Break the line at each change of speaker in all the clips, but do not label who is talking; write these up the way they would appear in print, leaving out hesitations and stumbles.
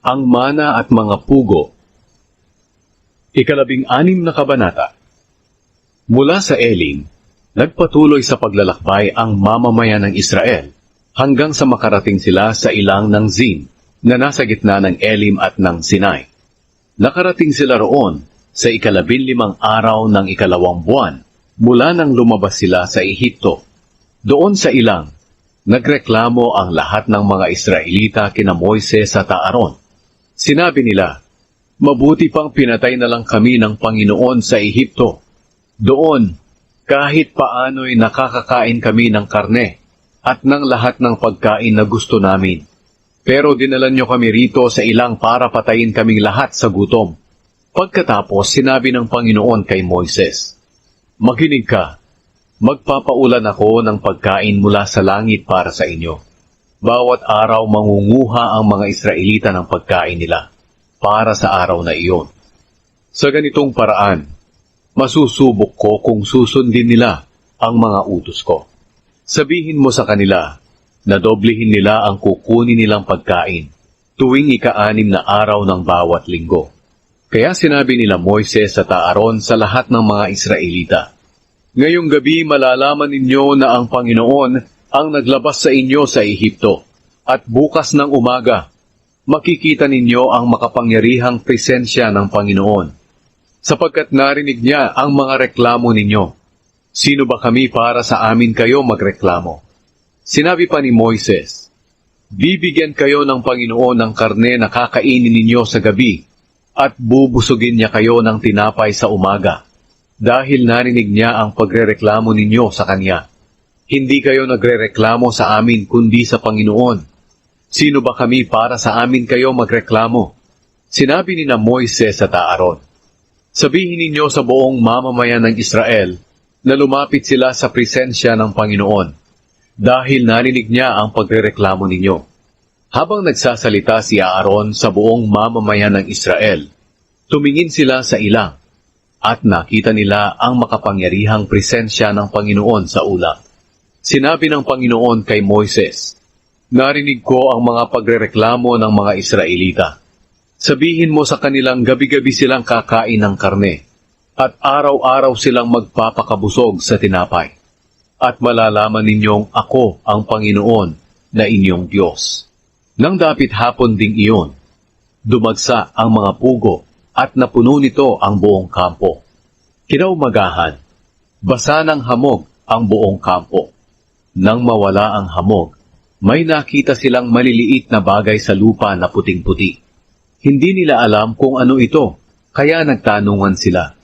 Ang mana at mga pugo. 16 na kabanata. Mula sa Elim, nagpatuloy sa paglalakbay ang mamamayan ng Israel hanggang sa makarating sila sa ilang ng Zin na nasa gitna ng Elim at ng Sinai. Nakarating sila roon sa 15 araw ng 2 buwan mula nang lumabas sila sa Ehipto. Doon sa ilang, nagreklamo ang lahat ng mga Israelita kina Moises at Aaron. Sinabi nila, "Mabuti pang pinatay na lang kami ng Panginoon sa Ehipto. Doon, kahit paano'y nakakakain kami ng karne at ng lahat ng pagkain na gusto namin. Pero dinala nyo kami rito sa ilang para patayin kaming lahat sa gutom." Pagkatapos, sinabi ng Panginoon kay Moises, "Makinig ka, magpapaulan ako ng pagkain mula sa langit para sa inyo. Bawat araw mangunguha ang mga Israelita ng pagkain nila para sa araw na iyon. Sa ganitong paraan, masusubok ko kung susundin nila ang mga utos ko. Sabihin mo sa kanila na doblehin nila ang kukunin nilang pagkain tuwing 6 na araw ng bawat linggo." Kaya sinabi nila Moises at Aaron sa lahat ng mga Israelita, "Ngayong gabi malalaman ninyo na ang Panginoon ang naglabas sa inyo sa Ehipto, at bukas ng umaga, makikita ninyo ang makapangyarihang presensya ng Panginoon, sapagkat narinig niya ang mga reklamo ninyo. Sino ba kami para sa amin kayo magreklamo?" Sinabi pa ni Moises, "Bibigyan kayo ng Panginoon ng karne na kakainin ninyo sa gabi, at bubusugin niya kayo ng tinapay sa umaga, dahil narinig niya ang pagrereklamo ninyo sa Kanya. Hindi kayo nagrereklamo sa amin kundi sa Panginoon. Sino ba kami para sa amin kayo magreklamo?" Sinabi ni na Moises at Aaron, "Sabihin ninyo sa buong mamamayan ng Israel na lumapit sila sa presensya ng Panginoon, dahil narinig niya ang pagrereklamo ninyo." Habang nagsasalita si Aaron sa buong mamamayan ng Israel, tumingin sila sa ilang, at nakita nila ang makapangyarihang presensya ng Panginoon sa ulap. Sinabi ng Panginoon kay Moises, "Narinig ko ang mga pagrereklamo ng mga Israelita. Sabihin mo sa kanilang gabi-gabi silang kakain ng karne, at araw-araw silang magpapakabusog sa tinapay. At malalaman ninyong ako ang Panginoon na inyong Diyos." Nang dapit hapon ding iyon, dumagsa ang mga pugo at napuno nito ang buong kampo. Kinaumagahan, basa ng hamog ang buong kampo. Nang mawala ang hamog, may nakita silang maliliit na bagay sa lupa na puting-puti. Hindi nila alam kung ano ito, kaya nagtanungan sila,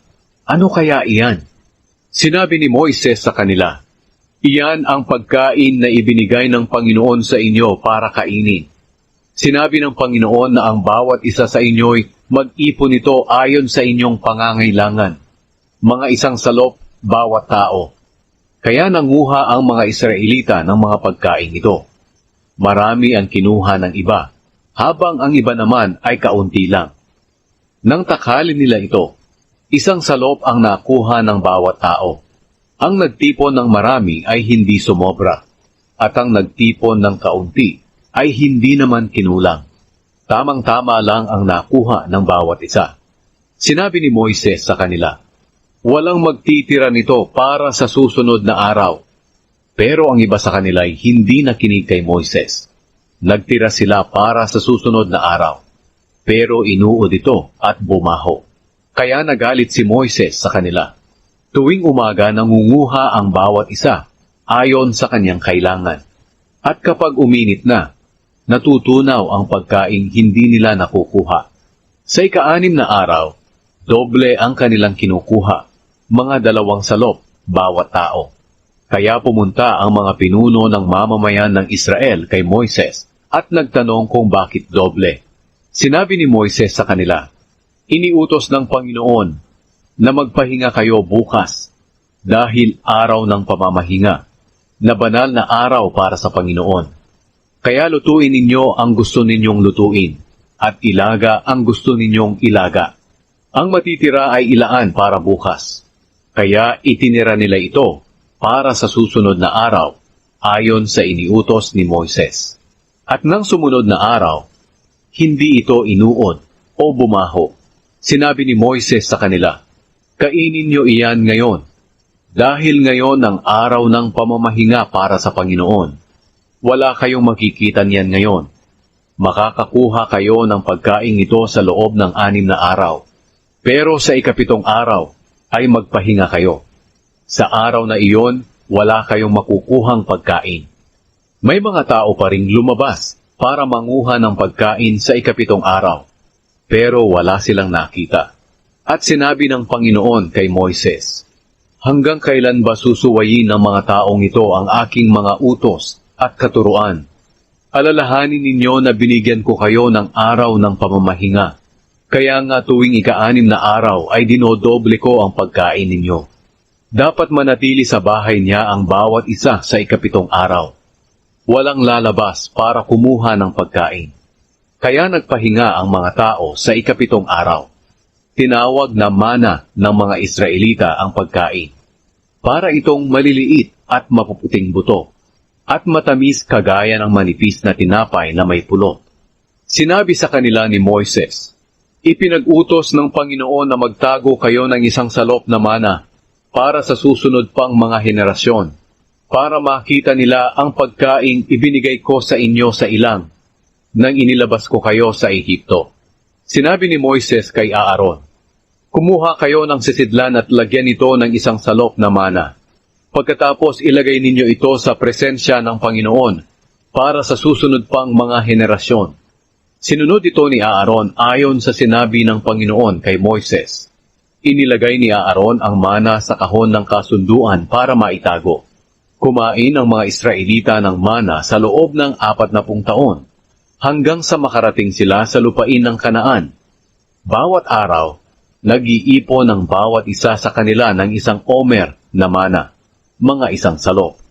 "Ano kaya iyan?" Sinabi ni Moises sa kanila, "Iyan ang pagkain na ibinigay ng Panginoon sa inyo para kainin. Sinabi ng Panginoon na ang bawat isa sa inyo'y mag-ipon nito ayon sa inyong pangangailangan, mga 1 salop bawat tao." Kaya nanguha ang mga Israelita ng mga pagkain ito. Marami ang kinuha ng iba, habang ang iba naman ay kaunti lang. Nang takhalin nila ito, 1 salop ang nakuha ng bawat tao. Ang nagtipon ng marami ay hindi sumobra, at ang nagtipon ng kaunti ay hindi naman kinulang. Tamang-tama lang ang nakuha ng bawat isa. Sinabi ni Moises sa kanila, "Walang magtitira nito para sa susunod na araw." Pero ang iba sa kanila ay hindi nakinig kay Moises. Nagtira sila para sa susunod na araw, pero inuod ito at bumaho. Kaya nagalit si Moises sa kanila. Tuwing umaga nangunguha ang bawat isa ayon sa kanyang kailangan. At kapag uminit na, natutunaw ang pagkaing hindi nila nakukuha. Sa 6 na araw, doble ang kanilang kinukuha, mga 2 salop bawat tao. Kaya pumunta ang mga pinuno ng mamamayan ng Israel kay Moises at nagtanong kung bakit doble. Sinabi ni Moises sa kanila, "Iniutos ng Panginoon na magpahinga kayo bukas dahil araw ng pamamahinga, na banal na araw para sa Panginoon. Kaya lutuin ninyo ang gusto ninyong lutuin, at ilaga ang gusto ninyong ilaga. Ang matitira ay ilaan para bukas." Kaya itinira nila ito para sa susunod na araw, ayon sa iniutos ni Moises. At nang sumunod na araw, hindi ito inuod o bumaho. Sinabi ni Moises sa kanila, "Kainin niyo iyan ngayon, dahil ngayon ang araw ng pamamahinga para sa Panginoon. Wala kayong makikita niyan ngayon. Makakakuha kayo ng pagkain ito sa loob ng 6 na araw. Pero sa ika-7 araw ay magpahinga kayo. Sa araw na iyon, wala kayong makukuhang pagkain." May mga tao pa ring lumabas para manguha ng pagkain sa ika-7 araw. Pero wala silang nakita. At sinabi ng Panginoon kay Moises, "Hanggang kailan ba susuwayin ng mga taong ito ang aking mga utos at katuruan? Alalahanin ninyo na binigyan ko kayo ng araw ng pamamahinga. Kaya nga tuwing ika-6 na araw ay dinodoble ko ang pagkain ninyo. Dapat manatili sa bahay niya ang bawat isa sa ika-7 araw. Walang lalabas para kumuha ng pagkain." Kaya nagpahinga ang mga tao sa ika-7 araw. Tinawag na mana ng mga Israelita ang pagkain. Para itong maliliit at mapuputing buto, at matamis kagaya ng manipis na tinapay na may pulot. Sinabi sa kanila ni Moises, "Ipinag-utos ng Panginoon na magtago kayo ng isang salop na mana para sa susunod pang mga henerasyon, para makita nila ang pagkaing ibinigay ko sa inyo sa ilang, nang inilabas ko kayo sa Ehipto." Sinabi ni Moises kay Aaron, "Kumuha kayo ng sisidlan at lagyan ito ng isang salop na mana. Pagkatapos ilagay ninyo ito sa presensya ng Panginoon para sa susunod pang mga henerasyon." Sinunod ito ni Aaron ayon sa sinabi ng Panginoon kay Moises. Inilagay ni Aaron ang mana sa kahon ng kasunduan para maitago. Kumain ang mga Israelita ng mana sa loob ng 40 taon, hanggang sa makarating sila sa lupain ng Kanaan. Bawat araw, nag-iipon ang bawat isa sa kanila ng isang omer na mana, mga isang salop.